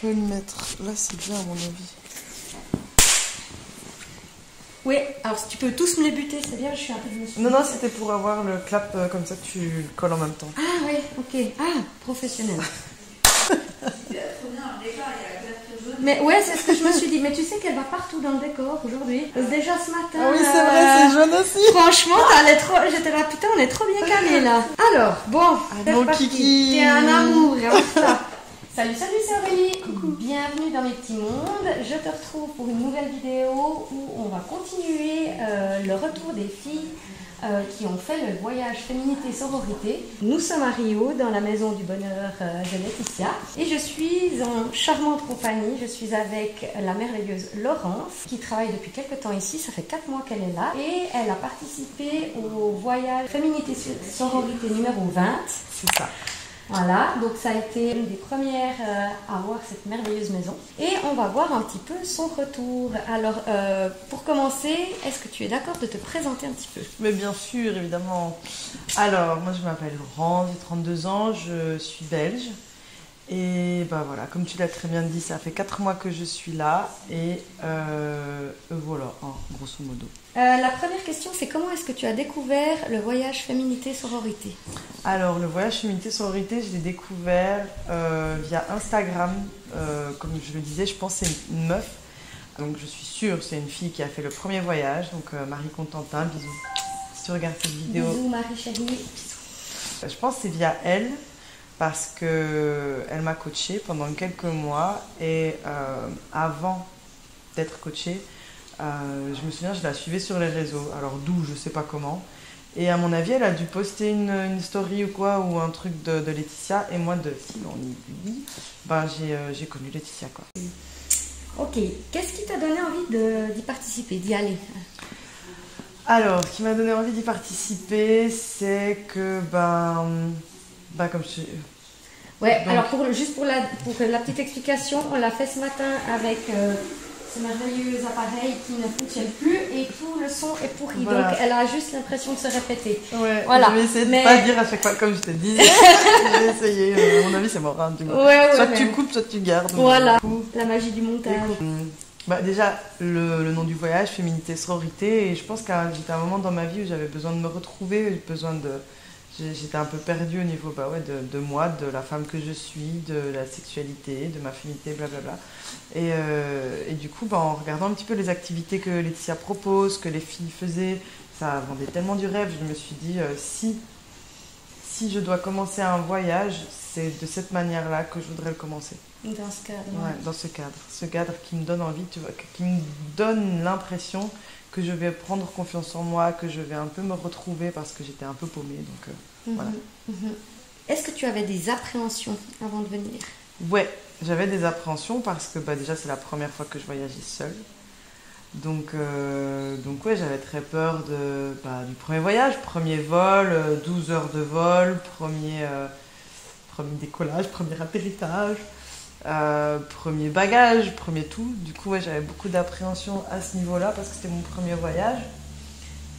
peux le mettre. Là, c'est bien, à mon avis. Oui, alors si tu peux tous me les buter, c'est bien, je suis un peu de Non, non, c'était pour avoir le clap comme ça, tu le colles en même temps. Ah oui, ok. Ah, professionnel. Mais ouais, c'est ce que je me suis dit. Mais tu sais qu'elle va partout dans le décor aujourd'hui. Déjà ce matin. Ah oui, c'est vrai, c'est jaune aussi. Franchement, j'étais là, putain, on est trop bien calés là. Alors, bon, c'est mon reparti. kiki. T'es un amour, regarde ça. Salut, c'est Aurélie. Coucou. Bienvenue dans mes petits mondes. Je te retrouve pour une nouvelle vidéo où on va continuer le retour des filles qui ont fait le voyage féminité-sororité. Nous sommes à Rio, dans la maison du bonheur de Laetitia. Et je suis en charmante compagnie. Je suis avec la merveilleuse Laurence, qui travaille depuis quelques temps ici. Ça fait 4 mois qu'elle est là. Et elle a participé au voyage féminité-sororité numéro 20. C'est ça. Voilà, donc ça a été une des premières à voir cette merveilleuse maison. Et on va voir un petit peu son retour. Alors, pour commencer, est-ce que tu es d'accord de te présenter un petit peu? Mais bien sûr, évidemment. Alors, moi je m'appelle Laurence, j'ai 32 ans, je suis belge. Et bah voilà, comme tu l'as très bien dit, ça fait 4 mois que je suis là. Et voilà, hein, grosso modo. La première question, c'est comment est-ce que tu as découvert le voyage féminité-sororité? Alors, le voyage féminité-sororité, je l'ai découvert via Instagram. Comme je le disais, je pense que c'est une meuf. Donc, je suis sûre que c'est une fille qui a fait le premier voyage. Donc, Marie Contentin, bisous. Si tu regardes cette vidéo. Bisous, Marie chérie. Bisous. Je pense que c'est via elle. Parce qu'elle m'a coachée pendant quelques mois. Et avant d'être coachée, je me souviens, je la suivais sur les réseaux. Alors, d'où, je sais pas comment. Et à mon avis, elle a dû poster une story ou quoi, ou un truc de Laetitia. Et moi, de fil en aiguille, ben, j'ai connu Laetitia, quoi. Ok, qu'est-ce qui t'a donné envie d'y participer, d'y aller? Alors, ce qui m'a donné envie d'y participer, c'est que, comme je... Ouais, donc, alors juste pour la petite explication, on l'a fait ce matin avec ce merveilleux appareil qui ne fonctionne plus et tout le son est pourri. Voilà. Donc elle a juste l'impression de se répéter. Ouais, voilà. Je vais essayer de ne pas dire à chaque fois, comme je te dis. Je vais essayer, à mon avis c'est mort. Hein, soit tu coupes, soit tu gardes. Voilà, la magie du montage. Déjà, le nom du voyage, féminité, sororité, et je pense que j'étais à un moment dans ma vie où j'avais besoin de me retrouver, j'étais un peu perdue au niveau de moi, de la femme que je suis, de la sexualité, de ma féminité, blablabla. Et du coup, en regardant un petit peu les activités que Laetitia propose, que les filles faisaient, ça vendait tellement du rêve. Je me suis dit, si je dois commencer un voyage, c'est de cette manière-là que je voudrais le commencer. Dans ce cadre. Ouais, dans ce cadre. Ce cadre qui me donne envie, tu vois, qui me donne l'impression que je vais prendre confiance en moi, que je vais un peu me retrouver parce que j'étais un peu paumée. Donc voilà. Est-ce que tu avais des appréhensions avant de venir? Ouais, j'avais des appréhensions parce que déjà c'est la première fois que je voyageais seule. Donc ouais, j'avais très peur du premier voyage, premier vol, 12 heures de vol, premier décollage, premier atterrissage, premier bagage, premier tout. Du coup, ouais, j'avais beaucoup d'appréhension à ce niveau-là parce que c'était mon premier voyage.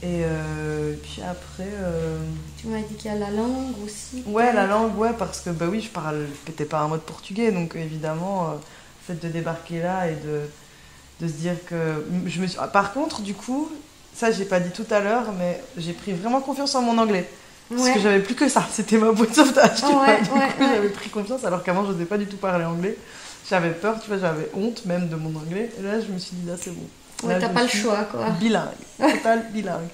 Et puis après... Tu m'as dit qu'il y a la langue aussi. Ouais, la langue, ouais, parce que oui, je pétais pas un mot de portugais, donc évidemment, le fait de débarquer là et de se dire que... Par contre, du coup, ça j'ai pas dit tout à l'heure, mais j'ai pris vraiment confiance en mon anglais. Parce que j'avais plus que ça, c'était ma bouée de sauvetage, tu vois. Du coup, j'avais pris confiance, alors qu'avant, je n'osais pas du tout parler anglais. J'avais peur, tu vois, j'avais honte même de mon anglais. Et là, je me suis dit, là, c'est bon. Ouais, t'as pas le choix, quoi. Bilingue, total bilingue.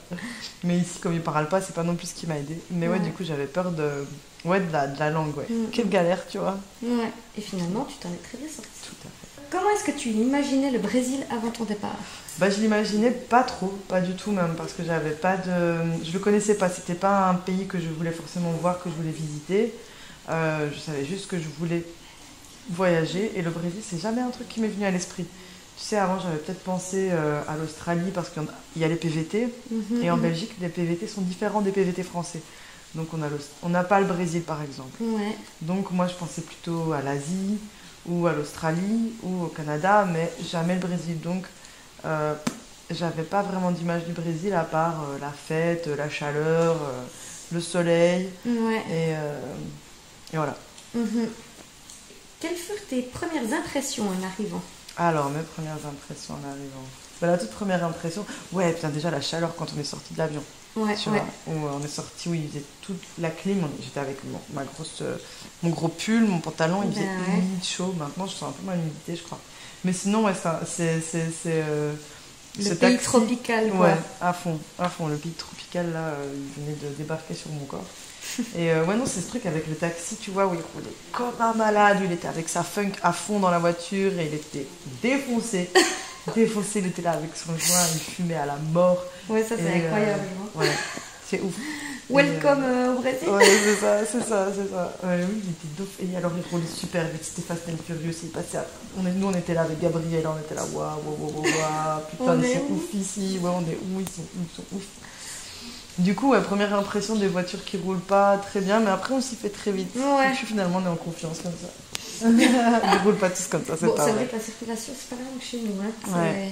Mais ici, comme ils parlent pas, c'est pas non plus ce qui m'a aidé. Mais ouais, du coup, j'avais peur de la langue, ouais. Quelle galère, tu vois. Ouais, et finalement, tu t'en es très bien sortie. Tout à fait. Comment est-ce que tu imaginais le Brésil avant ton départ? Je l'imaginais pas trop, pas du tout même, parce que j'avais pas de... Je le connaissais pas, c'était pas un pays que je voulais forcément voir, que je voulais visiter. Je savais juste que je voulais voyager, et le Brésil, c'est jamais un truc qui m'est venu à l'esprit. Tu sais, avant, j'avais peut-être pensé à l'Australie, parce qu'il y a les PVT, et en Belgique, les PVT sont différents des PVT français. Donc on n'a pas le Brésil, par exemple. Ouais. Donc moi, je pensais plutôt à l'Asie, ou à l'Australie, ou au Canada, mais jamais le Brésil. Donc, j'avais pas vraiment d'image du Brésil, à part la fête, la chaleur, le soleil, Ouais. et voilà. Quelles furent tes premières impressions en arrivant? Alors, mes premières impressions en arrivant. Bah, la toute première impression, ouais, putain, déjà la chaleur quand on est sorti de l'avion. Ouais, Tu ouais. vois, où on est sorti, où il faisait toute la clim. J'étais avec mon gros pull, mon pantalon, il faisait Ouais. humide, chaud. Maintenant, je sens un peu moins l'humidité, je crois. Mais sinon, ouais, Le ce pays taxi. tropical, quoi. Ouais, à fond, à fond. Le pays tropical, là, il venait de débarquer sur mon corps. Et ouais, non, c'est ce truc avec le taxi, tu vois, où il roulait comme un malade. Il était avec sa funk à fond dans la voiture et il était défoncé. Défoncé, il était là avec son joint, il fumait à la mort. Ouais, ça c'est Et, incroyable. Hein. Ouais, c'est ouf. Welcome au Brésil. Ouais, c'est ça. Ouais, oui, il était dope. Et alors, il roulait super vite, c'était Fast and Furious. Il passait nous, on était là avec Gabriel, on était là, waouh, putain, On ils est sont où ouf ici. Ouais, on est où, ils sont ouf. Du coup, ouais, première impression des voitures qui roulent pas très bien, mais après, on s'y fait très vite. Ouais. Et puis finalement, on est en confiance comme ça. Ils roulent pas tous comme ça, c'est Bon, pas c'est vrai. vrai que la circulation, c'est pas la même que chez nous. Hein. Ouais.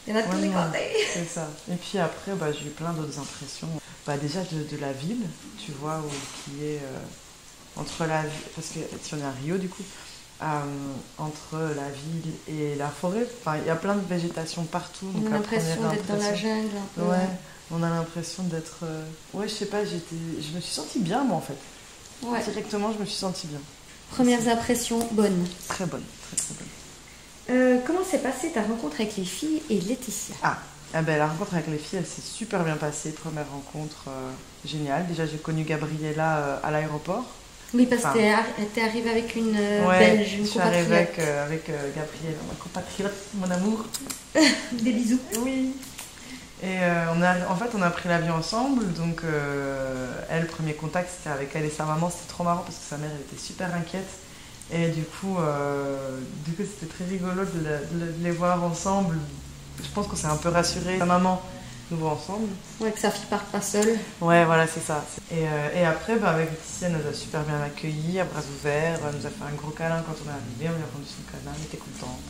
Il y en a de tous Ouais, les non, côtés. c'est ça. Et puis après, bah, j'ai eu plein d'autres impressions. Bah, déjà de la ville, tu vois, qui est entre la ville, parce que si on est à Rio du coup, entre la ville et la forêt, enfin, il y a plein de végétation partout. On Donc a la l'impression première d'être dans la impression- jungle. Un peu. Ouais, on a l'impression d'être. Ouais, je sais pas, je me suis sentie bien moi en fait. Ouais. Directement, je me suis sentie bien. Premières impressions bonnes. Très bonne, très bonne. Comment s'est passée ta rencontre avec les filles et Laetitia? Ah ben, la rencontre avec les filles, elle s'est super bien passée. Première rencontre géniale. Déjà, j'ai connu Gabriella à l'aéroport. Oui, parce que Enfin, t'es arrivée avec une Ouais, Belge, une je suis arrivée compatriote. avec Gabriella, ma compatriote, mon amour. Des bisous. Oui. Et en fait, on a pris l'avion ensemble. Donc, elle, premier contact, c'était avec elle et sa maman. C'était trop marrant parce que sa mère, elle était super inquiète. Et du coup, c'était très rigolo de les voir ensemble. Je pense qu'on s'est un peu rassurés. Sa maman nous voit ensemble. Ouais, que sa fille parte pas seule. Ouais, voilà, c'est ça. Et après, bah, avec Laetitia, elle nous a super bien accueillis, à bras ouverts. Elle nous a fait un gros câlin quand on est arrivé. On lui a rendu son câlin, elle était contente.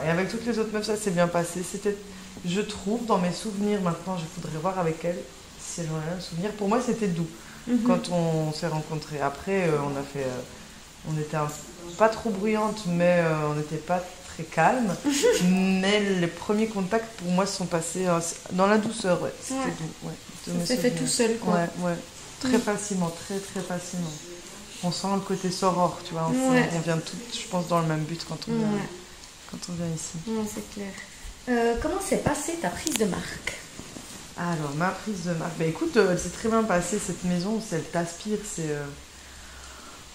Et avec toutes les autres meufs, ça s'est bien passé. C'était, je trouve, dans mes souvenirs, maintenant, je voudrais voir avec elle si j'en ai un souvenir. Pour moi, c'était doux quand on s'est rencontrés. Après, on était pas trop bruyantes, mais on n'était pas très calme. Mais les premiers contacts, pour moi, se sont passés dans la douceur. Ouais, c'était Ouais. doux. Ouais, de Ça mes s'est fait souvenirs. tout seul, quoi. Ouais. Très facilement, très facilement. On sent le côté soror, tu vois. Ouais. On vient toutes, je pense, dans le même but quand on vient, Ouais. quand on vient ici. Ouais, c'est clair. Comment s'est passée ta prise de marque? Alors, ma prise de marque. Bah écoute, elle s'est très bien passée cette maison. Elle t'aspire.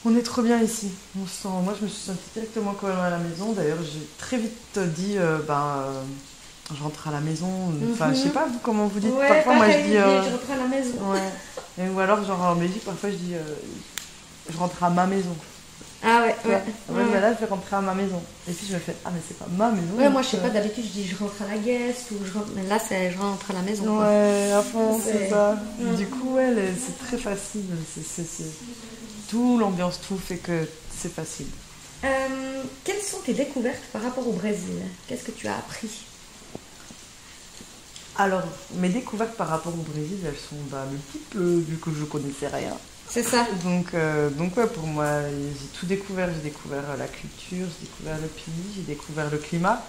On est trop bien ici. On sent. Moi, je me suis sentie directement comme à la maison. D'ailleurs, j'ai très vite dit, je rentre à la maison. Enfin, je sais pas vous comment vous dites. Ouais, Parfois, moi, je dis. je rentre à la maison. Ouais. Ou alors, genre en Belgique, parfois, je dis, je rentre à ma maison. Ah ouais, Tu vois. ouais. Ouais, mais là, je vais rentrer à ma maison. Et puis, je me fais, ah, mais c'est pas ma maison. Ouais, moi je sais pas, d'habitude je dis je rentre à la guest ou je rentre... Mais là c'est je rentre à la maison. Quoi. Ouais, à fond, c'est C'est- ça. Mm. Du coup, ouais, c'est très facile. Tout, l'ambiance, tout fait que c'est facile. Quelles sont tes découvertes par rapport au Brésil? Qu'est-ce que tu as appris? Alors, mes découvertes par rapport au Brésil, elles sont multiples, vu que je connaissais rien. C'est ça. Donc ouais, pour moi, j'ai tout découvert. J'ai découvert la culture, j'ai découvert le pays, j'ai découvert le climat,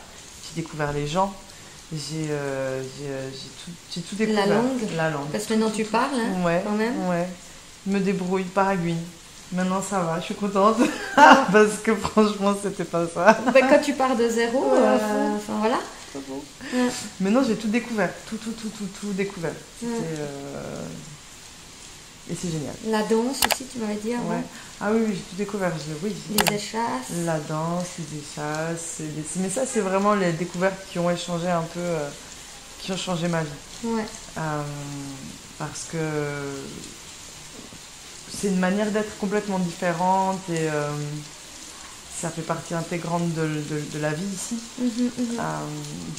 j'ai découvert les gens. J'ai tout découvert. La langue. La langue. Parce que maintenant tu parles, hein, Ouais, quand même. ouais. Je me débrouille paraguay. Maintenant ça va, je suis contente. Parce que franchement, c'était pas ça. Bah, quand tu pars de zéro, Ouais, enfin voilà. Ouais. Maintenant, j'ai tout découvert. Tout découvert. Ouais. Et c'est génial. La danse aussi, tu m'avais dit avant. Ouais. Ah oui, j'ai tout découvert. Les échasses. La danse, les échasses. Mais ça, c'est vraiment les découvertes qui ont échangé un peu, qui ont changé ma vie. Ouais. Parce que c'est une manière d'être complètement différente et ça fait partie intégrante de la vie ici. Du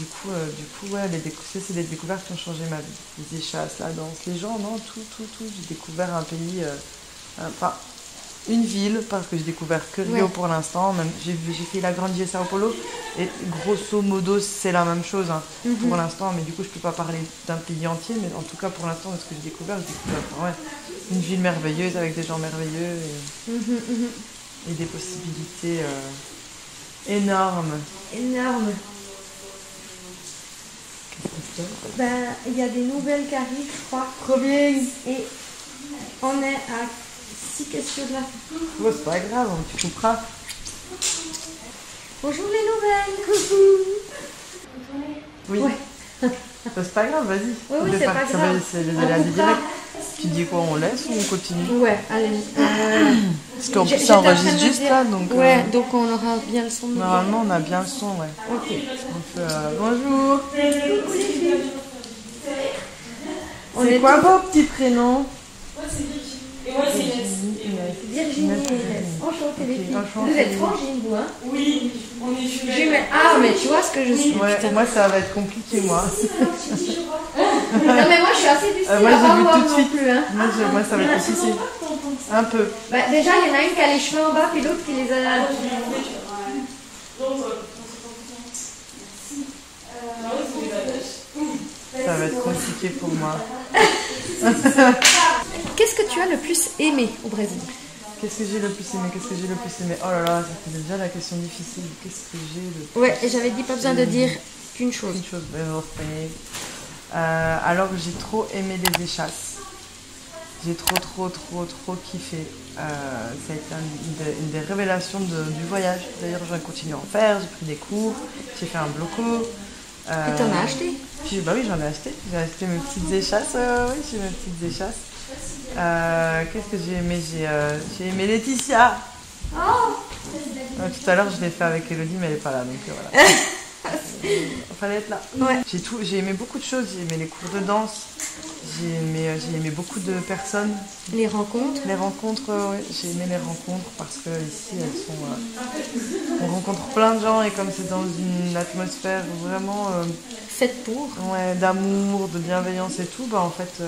coup, ouais, c'est des découvertes qui ont changé ma vie. Les échasses, la danse, les gens, non, tout. J'ai découvert un pays, enfin, une ville, parce que j'ai découvert que Rio Ouais. pour l'instant. Même, j'ai fait la Grande Sao Paulo et grosso modo, c'est la même chose pour l'instant. Mais du coup, je peux pas parler d'un pays entier, mais en tout cas, pour l'instant, de ce que j'ai découvert, enfin, ouais, une ville merveilleuse avec des gens merveilleux. et des possibilités énormes. Énorme. Ben, il y a des nouvelles qui arrivent, je crois. Trop bien. Et on est à 6 questions de la fin. Ouais, c'est pas grave, tu couperas. Bonjour les nouvelles. Coucou. Oui. Ouais. Bah, c'est pas grave, vas-y. Oui, oui, c'est pas grave. C'est les On aléas du coupera. direct. Tu dis quoi, on laisse ou on continue? Ouais, allez. Parce qu'en plus, J'étais ça en train de enregistre me juste dire- là, donc... Ouais, donc on aura bien le son. Normalement, on a bien le son, ouais. Ok. Donc, bonjour. On C'est est quoi tous- vos petits prénoms? Moi c'est Vicky. Et moi c'est Inès. Virginie et Inès. Enchantée les filles. enchantée. Vous êtes frangines, vous, hein? Oui, on est jumelles. Ah, mais tu vois ce que je suis. Ouais, putain. moi, ça va être compliqué, moi. Non, mais moi je suis assez lucide Moi, à j'ai pas vu voir tout de non suite. plus. Hein. Moi, ça va être compliqué. Un peu. Bah, déjà, il y en a une qui a les cheveux en bas, puis l'autre qui les a. Ça va être compliqué pour moi. Qu'est-ce que tu as le plus aimé au Brésil? Qu'est-ce que j'ai le plus aimé? Qu'est-ce que j'ai le plus aimé? Oh là là, ça fait déjà la question difficile. Qu'est-ce que j'ai le plus Ouais, et j'avais dit pas besoin de dire qu'une chose. Une chose, alors j'ai trop aimé les échasses. J'ai trop kiffé. Ça a été une des révélations du voyage. D'ailleurs, je vais continuer à en faire. J'ai pris des cours, j'ai fait un bloco. Et t'en as acheté? Bah oui, j'en ai acheté. J'ai acheté mes petites échasses. Oui, j'ai mes petites échasses. Qu'est-ce que j'ai aimé? J'ai aimé Laetitia. Tout à l'heure, je l'ai fait avec Elodie, mais elle n'est pas là, donc voilà. Il fallait être là. Ouais. J'ai aimé beaucoup de choses. J'ai aimé les cours de danse. J'ai aimé beaucoup de personnes. Les rencontres? Les rencontres, ouais, j'ai aimé les rencontres parce que ici, elles sont. On rencontre plein de gens et comme c'est dans une atmosphère vraiment Faites pour. ouais, d'amour, de bienveillance et tout, bah en fait,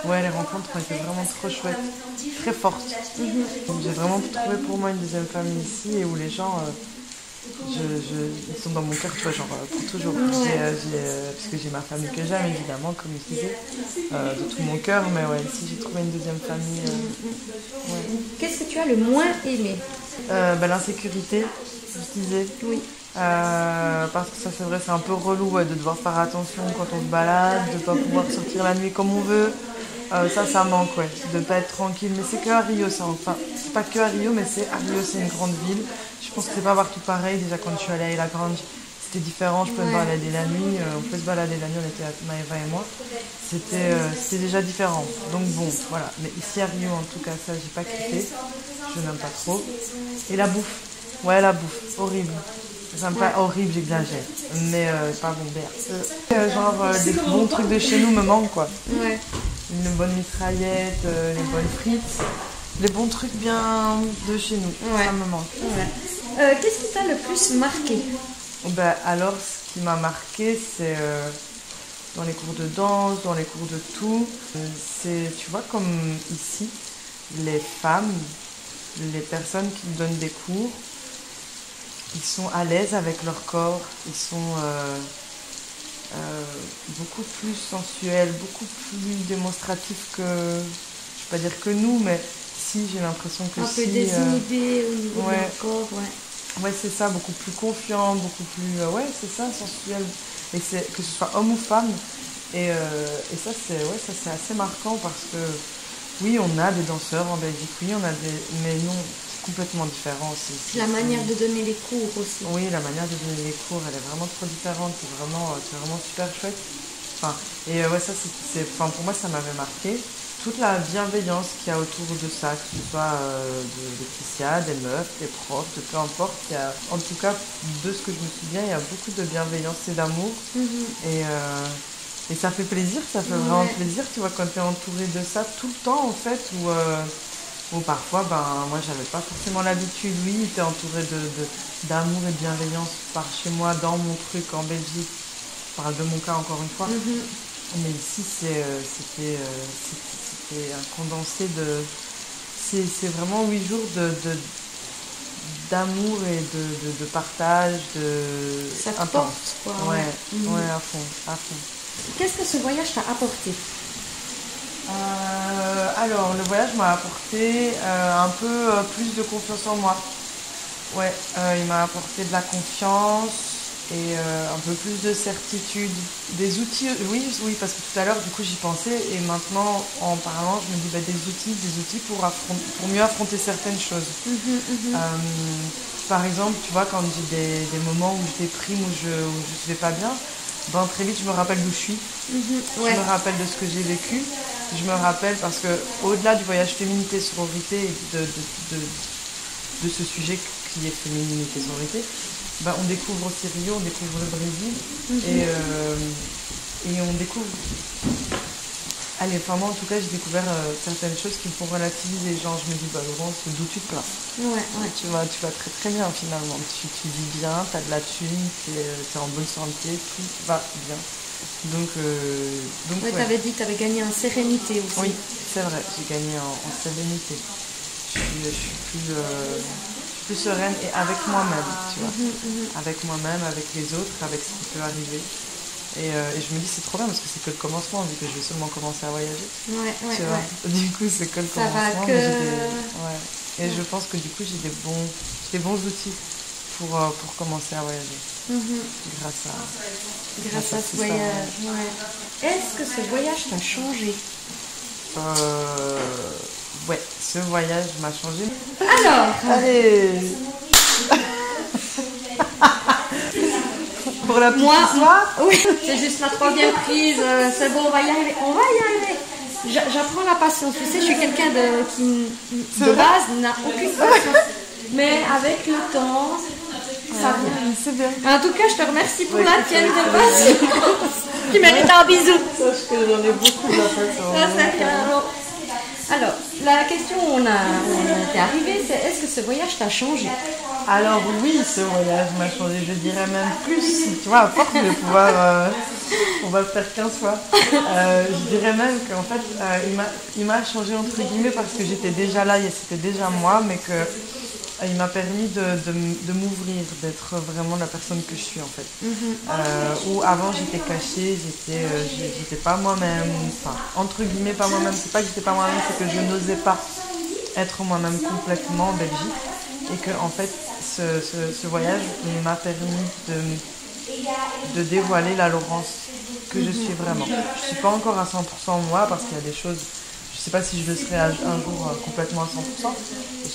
ouais, les rencontres ont été vraiment trop chouettes, très fortes. Donc, j'ai vraiment trouvé pour moi une deuxième famille ici et où les gens. Ils sont dans mon cœur, tu vois, genre pour toujours. Parce que j'ai ma famille que j'aime, évidemment, comme je disais, de tout mon cœur, mais ouais, ici j'ai trouvé une deuxième famille. Ouais. Qu'est-ce que tu as le moins aimé? L'insécurité, je disais. Oui. Parce que ça, c'est vrai, c'est un peu relou ouais, de devoir faire attention quand on se balade, de ne pas pouvoir sortir la nuit comme on veut. Ça manque, ouais, de ne pas être tranquille. Mais c'est que à Rio, ça. Enfin, c'est pas que à Rio, mais à Rio, c'est une grande ville. Je pense que c'est pas partout pareil. Déjà, quand je suis allée à Ilha Grande, c'était différent. Je peux me balader la nuit. On peut se balader la nuit, on était à Maëva et moi. C'était déjà différent. Donc bon, voilà. Mais ici à Rio, en tout cas, ça, j'ai pas kiffé. Je n'aime pas trop. Et la bouffe. Ouais, la bouffe. Horrible. Ça me paraît horrible, j'exagère. Mais pas bon, des bons trucs de chez nous me manquent, quoi. Ouais. Une bonne mitraillette, les bonnes frites, les bons trucs bien de chez nous, ça me manque. Ouais. Qu'est-ce qui t'a le plus marqué? Alors, ce qui m'a marqué, c'est dans les cours de danse, dans les cours de tout. Tu vois, comme ici, les femmes, les personnes qui donnent des cours, ils sont à l'aise avec leur corps, ils sont... beaucoup plus sensuel, beaucoup plus démonstratif que, je ne vais pas dire que nous, mais si, j'ai l'impression que un si... peu désinhibé au niveau de leur corps, ouais. Ouais, c'est ça, beaucoup plus confiant, beaucoup plus... ouais, c'est ça, sensuel. Et c'est, que ce soit homme ou femme. Et ça, c'est assez marquant parce que, oui, on a des danseurs en Belgique, oui, on a des... Mais non, c'est complètement différent aussi. C'est la manière de donner les cours aussi. Oui, la manière de donner les cours, elle est vraiment trop différente. C'est vraiment super chouette. Enfin, et ouais, ça, pour moi, ça m'avait marqué. Toute la bienveillance qu'il y a autour de ça, que ce soit de Laetitia, des meufs, des profs, de peu importe. En tout cas, de ce que je me souviens, il y a beaucoup de bienveillance et d'amour. Et ça fait plaisir, ça fait vraiment plaisir, tu vois, quand tu es entouré de ça tout le temps, en fait, où parfois, moi, j'avais pas forcément l'habitude. Oui, tu es entouré d'amour et de bienveillance par chez moi, dans mon truc, en Belgique. Je parle de mon cas encore une fois. Mais ici, c'était un condensé de... C'est vraiment 8 jours d'amour et de partage, ça te intense. porte, quoi. Ouais, à fond. Qu'est-ce que ce voyage t'a apporté? Alors, le voyage m'a apporté un peu plus de confiance en moi. Ouais, il m'a apporté de la confiance et un peu plus de certitude. Des outils, oui, parce que tout à l'heure, du coup, j'y pensais et maintenant, en parlant, je me dis des outils pour mieux affronter certaines choses. Par exemple, tu vois, quand j'ai des moments où je déprime, où je vais pas bien, ben, très vite, je me rappelle d'où je suis. Ouais. Je me rappelle de ce que j'ai vécu. Je me rappelle parce que au-delà du voyage féminité sororité et de ce sujet qui est féminité sororité, ben, on découvre aussi Rio, on découvre le Brésil et on découvre. Allez, enfin moi en tout cas j'ai découvert certaines choses qui me font relativiser. Genre je me dis bah Laurence, d'où tu te plains. Ouais. Tu vas très très bien finalement. Tu vis bien, t'as de la thune, t'es en bonne santé, tout va bien. Donc ouais, t'avais dit que t'avais gagné en sérénité aussi. Oui, c'est vrai, j'ai gagné en sérénité. Je suis plus sereine et avec moi-même, tu vois. Avec moi-même, avec les autres, avec ce qui peut arriver. Et je me dis c'est trop bien parce que c'est que le commencement vu que je vais seulement commencer à voyager. Ouais. Du coup c'est que le ça commencement. Va que... Et je pense que du coup j'ai des bons outils pour commencer à voyager. Grâce à ce voyage. Ouais. Est-ce que ce voyage t'a changé? Ouais, ce voyage m'a changé. Alors, allez. Pour la petite histoire. Oui, c'est juste la troisième prise. C'est bon, on va y arriver. J'apprends la patience. Tu sais, je suis quelqu'un qui, de base, n'a aucune patience. Mais avec le temps, ça vient. C'est bien. En tout cas, je te remercie pour la tienne de patience. Tu mérites un bisou. Sache que j'en ai beaucoup de la patience. Ça, c'est bien. Alors, la question où on était arrivé, c'est est-ce que ce voyage t'a changé? Alors oui, ce voyage m'a changé, je dirais même plus. Tu vois, à force de pouvoir, on va le faire 15 fois. Je dirais même qu'en fait, il m'a changé entre guillemets parce que j'étais déjà là, c'était déjà moi, mais que il m'a permis de m'ouvrir, d'être vraiment la personne que je suis en fait. Où avant j'étais cachée, j'étais pas moi-même, enfin entre guillemets pas moi-même, c'est pas que j'étais pas moi-même, c'est que je n'osais pas être moi-même complètement en Belgique. Et que en fait ce voyage m'a permis de dévoiler la Laurence que je suis vraiment. Je suis pas encore à 100% moi parce qu'il y a des choses, je sais pas si je le serai un jour complètement à 100%,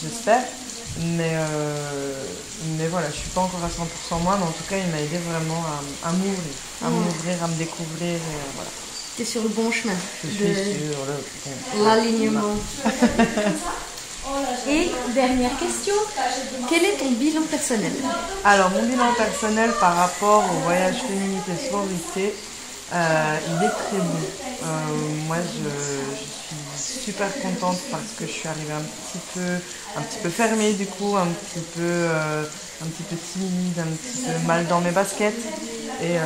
j'espère. Mais voilà, je suis pas encore à 100% moi, mais en tout cas il m'a aidé vraiment à m'ouvrir, à me découvrir et voilà. T'es sur le bon chemin. Je suis sur l'alignement. Et dernière question, quel est ton bilan personnel? Alors mon bilan personnel par rapport au voyage féminité sororité, il est très bon. Moi je suis super contente parce que je suis arrivée un petit peu fermée du coup, un petit peu timide, un petit peu mal dans mes baskets. Et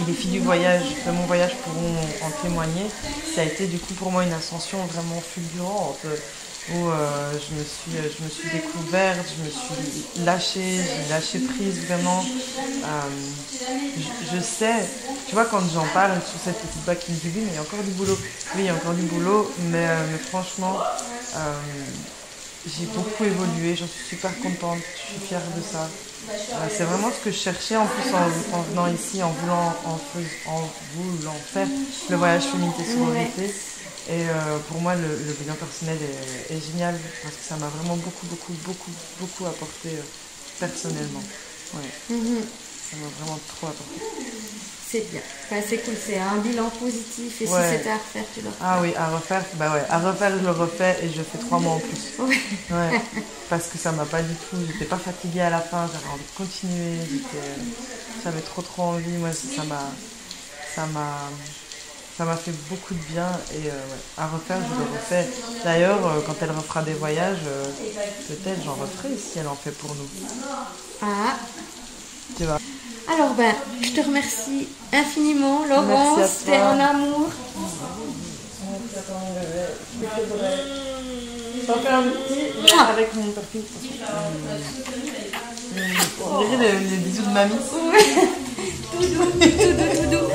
les filles de mon voyage pourront en témoigner. Ça a été du coup pour moi une ascension vraiment fulgurante où je me suis découverte, je me suis lâchée, j'ai lâché prise vraiment. Je sais, tu vois, quand j'en parle sur cette petite bague qui me dit oui, mais il y a encore du boulot. Oui, il y a encore du boulot, mais franchement, j'ai beaucoup évolué, j'en suis super contente, je suis fière de ça. C'est vraiment ce que je cherchais en plus en venant ici, en voulant faire le voyage féminité sororité. Et pour moi, le bilan personnel est génial parce que ça m'a vraiment beaucoup apporté personnellement. Ouais. Ça m'a vraiment trop apporté. C'est bien. Enfin, c'est cool, c'est un bilan positif. Et si c'était à refaire, tu le refais. Ah oui, à refaire, à refaire, je le refais et je fais 3 mois en plus. Ouais. Parce que ça m'a pas du tout, j'étais pas fatiguée à la fin, j'avais envie de continuer, j'avais trop envie. Moi, ça m'a fait beaucoup de bien et à refaire, je le refais. D'ailleurs, quand elle refera des voyages, peut-être j'en referai si elle en fait pour nous. Ah. Tu vois. Alors je te remercie infiniment, Laurence, c'était un amour. J'en fais un petit avec mon parfum. On dirait les bisous de mamie. Tout doux.